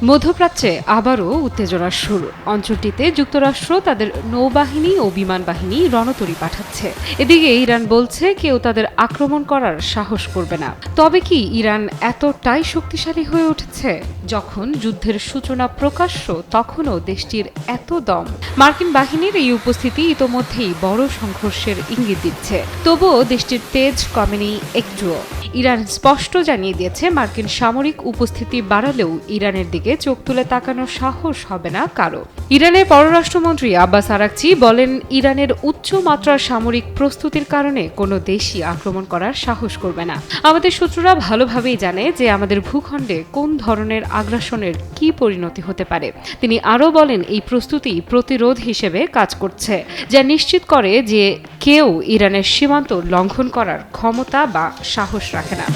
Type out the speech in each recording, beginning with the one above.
মধ্যপ্রাচ্যে আবারও উত্তেজনার শুরু। অঞ্চলটিতে যুক্তরাষ্ট্র তাদের নৌবাহিনী ও বিমান বাহিনী রণতরী পাঠাচ্ছে। এদিকে ইরান বলছে কেউ তাদের আক্রমণ করার সাহস করবে না। তবে কি ইরান এতটাই শক্তিশালী হয়ে উঠেছে? যখন যুদ্ধের সূচনা প্রকাশ্য তখনও দেশটির এত দম। মার্কিন বাহিনীর এই উপস্থিতি ইতোমধ্যেই বড় সংঘর্ষের ইঙ্গিত দিচ্ছে। তবুও দেশটির তেজ কমেনি একটুও। ইরান স্পষ্ট জানিয়ে দিয়েছে মার্কিন সামরিক উপস্থিতি বাড়ালেও ইরানের দিকে চোখ তুলে তাকানোর সাহস হবে না কারো। ইরানের পররাষ্ট্রমন্ত্রী আব্বাস আরাকচি বলেন, ইরানের উচ্চ মাত্রার সামরিক প্রস্তুতির কারণে কোনো দেশই আক্রমণ করার সাহস করবে না। আমাদের সূত্ররা ভালোভাবেই জানে যে আমাদের ভূখণ্ডে কোন ধরনের আগ্রাসনের কি পরিণতি হতে পারে। তিনি আরও বলেন, এই প্রস্তুতি প্রতিরোধ হিসেবে কাজ করছে, যা নিশ্চিত করে যে কেউ ইরানের সীমান্ত লঙ্ঘন করার ক্ষমতা বা সাহস রাখে না।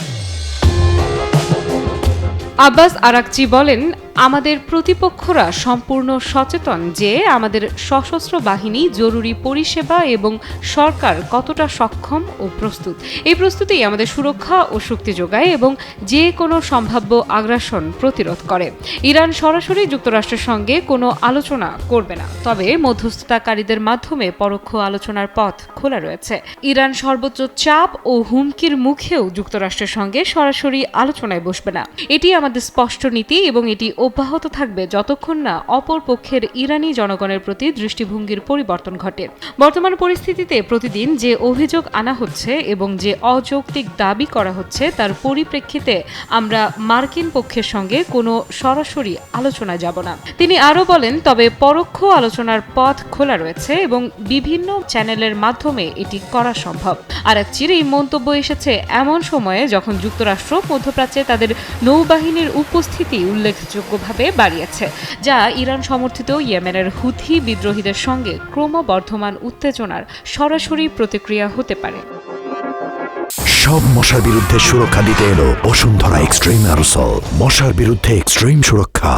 আব্বাস আরাকচি বলেন, আমাদের প্রতিপক্ষরা সম্পূর্ণ সচেতন যে আমাদের সশস্ত্র বাহিনী, জরুরি পরিষেবা এবং সরকার কতটা সক্ষম ও প্রস্তুত। এই প্রস্তুতি আমাদের সুরক্ষা ও শক্তি যোগায় এবং যে কোনো সম্ভাব্য আগ্রাসন প্রতিরোধ করে। ইরান সরাসরি যুক্তরাষ্ট্রের সঙ্গে কোনো আলোচনা করবে না, তবে মধ্যস্থতাকারীদের মাধ্যমে পরোক্ষ আলোচনার পথ খোলা রয়েছে। ইরান সর্বোচ্চ চাপ ও হুমকির মুখেও যুক্তরাষ্ট্রের সঙ্গে সরাসরি আলোচনায় বসবে না। এটি আমাদের স্পষ্ট নীতি এবং এটি অব্যাহত থাকবে যতক্ষণ না অপর পক্ষের ইরানি জনগণের প্রতি দৃষ্টিভঙ্গির পরিবর্তন ঘটে। বর্তমান পরিস্থিতিতে প্রতিদিন যে অভিযোগ আনা হচ্ছে এবং যে অযৌক্তিক দাবি করা হচ্ছে তার পরিপ্রেক্ষিতে আমরা মার্কিন পক্ষের সঙ্গে কোনো সরাসরি আলোচনায় যাব না। তিনি আরও বলেন, তবে পরোক্ষ আলোচনার পথ খোলা রয়েছে এবং বিভিন্ন চ্যানেলের মাধ্যমে এটি করা সম্ভব। আরাকচির এই মন্তব্য এসেছে এমন সময়ে যখন যুক্তরাষ্ট্র মধ্যপ্রাচ্যে তাদের নৌবাহিনীর উপস্থিতি উল্লেখযোগ্যভাবে বাড়িয়েছে, যা ইরান সমর্থিত ইয়েমেনের হুথি বিদ্রোহীদের সঙ্গে ক্রমবর্ধমান উত্তেজনার সরাসরি প্রতিক্রিয়া হতে পারে। সব মশার বিরুদ্ধে সুরক্ষা দিতে এলো বসুন্ধরা এক্সট্রিম অ্যারোসল, মশার বিরুদ্ধে এক্সট্রিম সুরক্ষা।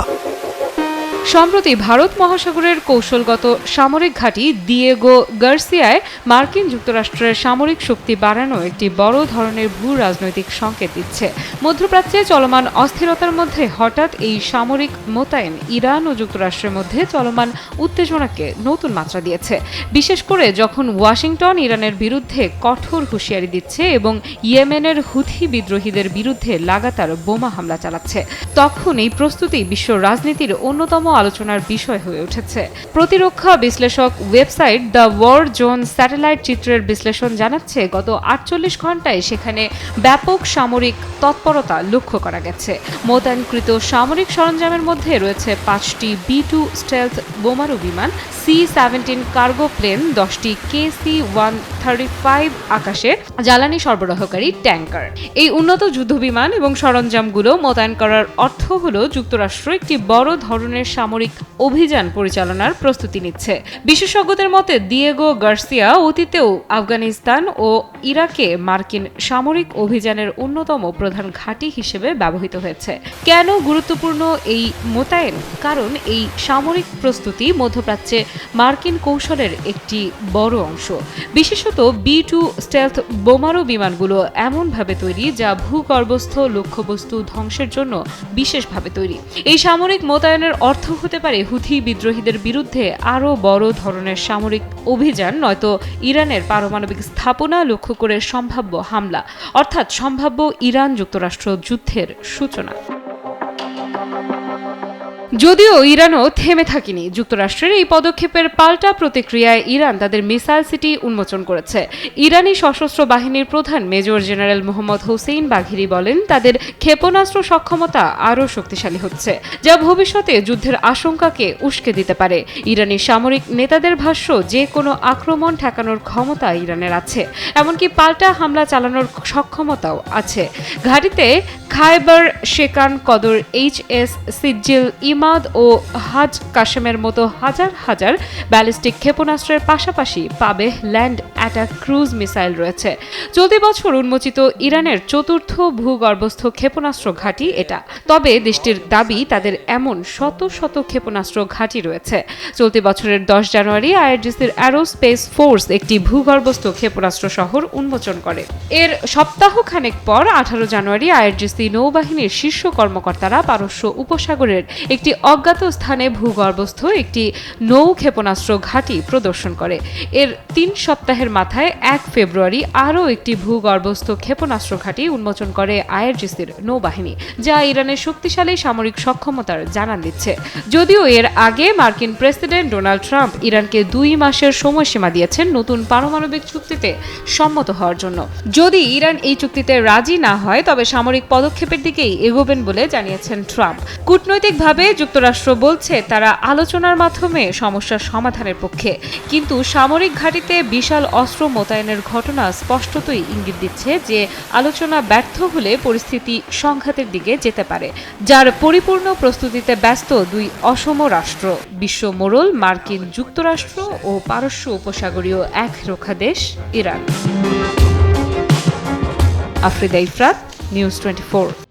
সম্প্রতি ভারত মহাসাগরের কৌশলগত সামরিক ঘাঁটি দিয়েগো গার্সিয়ায় মার্কিন যুক্তরাষ্ট্রের সামরিক শক্তি বাড়ানো একটি বড় ধরনের ভূ রাজনৈতিক সংকেত দিচ্ছে। মধ্যপ্রাচ্যে চলমান অস্থিরতার মধ্যে হঠাৎ এই সামরিক মোতায়েন ইরান ও যুক্তরাষ্ট্রের মধ্যে চলমান উত্তেজনাকে নতুন মাত্রা দিয়েছে, বিশেষ করে যখন ওয়াশিংটন ইরানের বিরুদ্ধে কঠোর হুঁশিয়ারি দিচ্ছে এবং ইয়েমেনের হুথি বিদ্রোহীদের বিরুদ্ধে লাগাতার বোমা হামলা চালাচ্ছে। তখন এই প্রস্তুতি বিশ্ব রাজনীতির অন্যতম আলোচনার বিষয় হয়ে উঠেছে। প্রতিরক্ষা বিশ্লেষক website the War Zone satellite চিত্রের বিশ্লেষণ জানাচ্ছে, গত 48 ঘণ্টায় সেখানে ব্যাপক সামরিক তৎপরতা লক্ষ্য করা গেছে। মোতায়েনকৃত সামরিক সরঞ্জামের মধ্যে রয়েছে 5টি B-2 স্টেলথ বোমারু বিমান, C-17 কার্গো প্লেন, 10টি KC-135 আকাশে জ্বালানি সরবরাহকারী ট্যাঙ্কার। এই উন্নত যুদ্ধবিমান এবং সরঞ্জামগুলো মোতায়েন করার অর্থ হল যুক্তরাষ্ট্র একটি বড় ধরনের সামরিক অভিযান পরিচালনার প্রস্তুতি নিচ্ছে। বিশেষজ্ঞদের মতে দিয়েগো গার্সিয়া অতীতেও আফগানিস্তান ও ইরাকে মার্কিন সামরিক অভিযানের অন্যতম প্রধান ঘাঁটি হিসেবে ব্যবহৃত হয়েছে। কেন গুরুত্বপূর্ণ এই মোতায়েন? কারণ এই সামরিক প্রস্তুতি মধ্যপ্রাচ্যে মার্কিন কৌশলের একটি বড় অংশ। বিশেষত B-2 স্টেলথ বোমারু বিমানগুলো এমনভাবে তৈরি যা ভূগর্ভস্থ লক্ষ্যবস্তু ধ্বংসের জন্য বিশেষভাবে তৈরি। এই সামরিক মোতায়েনের অর্থ হতে পারে হুথি বিদ্রোহীদের বিরুদ্ধে আরও বড় ধরনের সামরিক অভিযান, নয়তো ইরানের পারমাণবিক স্থাপনা লক্ষ্য করে সম্ভাব্য হামলা, অর্থাৎ সম্ভাব্য ইরান যুক্তরাষ্ট্র যুদ্ধের সূচনা। যদিও ইরানও থেমে থাকেনি। যুক্তরাষ্ট্রের এই পদক্ষেপের পাল্টা প্রতিক্রিয়ায় ইরান তাদের মিসাইল সিটি উন্মোচন করেছে। ইরানি সশস্ত্র বাহিনীর প্রধান major general Mohammad Hossein Bagheri বলেন, তাদের ক্ষেপণাস্ত্র সক্ষমতা আরও শক্তিশালী হচ্ছে, যা ভবিষ্যতে যুদ্ধের আশঙ্কাকে উস্কে দিতে পারে। ইরানি সামরিক নেতাদের ভাষ্য, যে কোনো আক্রমণ ঠেকানোর ক্ষমতা ইরানের আছে, এমনকি পাল্টা হামলা চালানোর সক্ষমতাও আছে। ঘাঁটিতে খায়বার শেকান কদর HS সিজ্জিল ইমান সামাদ ও হাজ কাশেমের মতো হাজার হাজার ব্যালিস্টিক ক্ষেপণাস্ত্রের পাশাপাশি পাবে ল্যান্ড অ্যাটাক ক্রুজ মিসাইল রয়েছে। চলতি বছর উন্মোচিত ইরানের চতুর্থ ভূগর্ভস্থ ক্ষেপণাস্ত্র ঘাঁটি এটা। তবে দেশটির দাবি তাদের এমন শত শত ক্ষেপণাস্ত্র ঘাঁটি রয়েছে। চলতি বছরের 10 জানুয়ারি আইআরজিসির অ্যারোস্পেস ফোর্স একটি ভূগর্ভস্থ ক্ষেপণাস্ত্র শহর উন্মোচন করে। এর সপ্তাহখানেক পর 18 জানুয়ারি আইআরজিসি নৌবাহিনীর শীর্ষ কর্মকর্তারা পারস্য উপসাগরের একটি অজ্ঞাত স্থানে ভূগর্ভস্থ একটি নৌ ক্ষেপণাস্ত্র ঘাঁটি প্রদর্শন করে। এর 3 সপ্তাহের মাথায় 1 ফেব্রুয়ারি আরও একটি ভূগর্ভস্থ ক্ষেপণাস্ত্র ঘাঁটি উন্মোচন করে আইআরজিসির নৌবাহিনী, যা ইরানের শক্তিশালী সামরিক সক্ষমতার জানান দিচ্ছে। যদিও এর আগে মার্কিন প্রেসিডেন্ট ডোনাল্ড ট্রাম্প ইরানকে 2 মাসের সময়সীমা দিয়েছেন নতুন পারমাণবিক চুক্তিতে সম্মত হওয়ার জন্য। যদি ইরান এই চুক্তিতে রাজি না হয় তবে সামরিক পদক্ষেপের দিকেই এগোবেন বলে জানিয়েছেন ট্রাম্প। কূটনৈতিকভাবে যুক্তরাষ্ট্র বলছে তারা আলোচনার মাধ্যমে সমস্যার সমাধানের পক্ষে, কিন্তু সামরিক ঘাঁটিতে বিশাল অস্ত্র মোতায়েনের ঘটনা স্পষ্টতই ইঙ্গিত দিচ্ছে যে আলোচনা ব্যর্থ হলে পরিস্থিতি সংঘাতের দিকে যেতে পারে, যার পরিপূর্ণ প্রস্তুতিতে ব্যস্ত 2 অসম রাষ্ট্র, বিশ্ব মোড়ল মার্কিন যুক্তরাষ্ট্র ও পারস্য উপসাগরীয় এক রক্ষা দেশ ইরান। আফ্রিদা ইফরাত, নিউজ 24।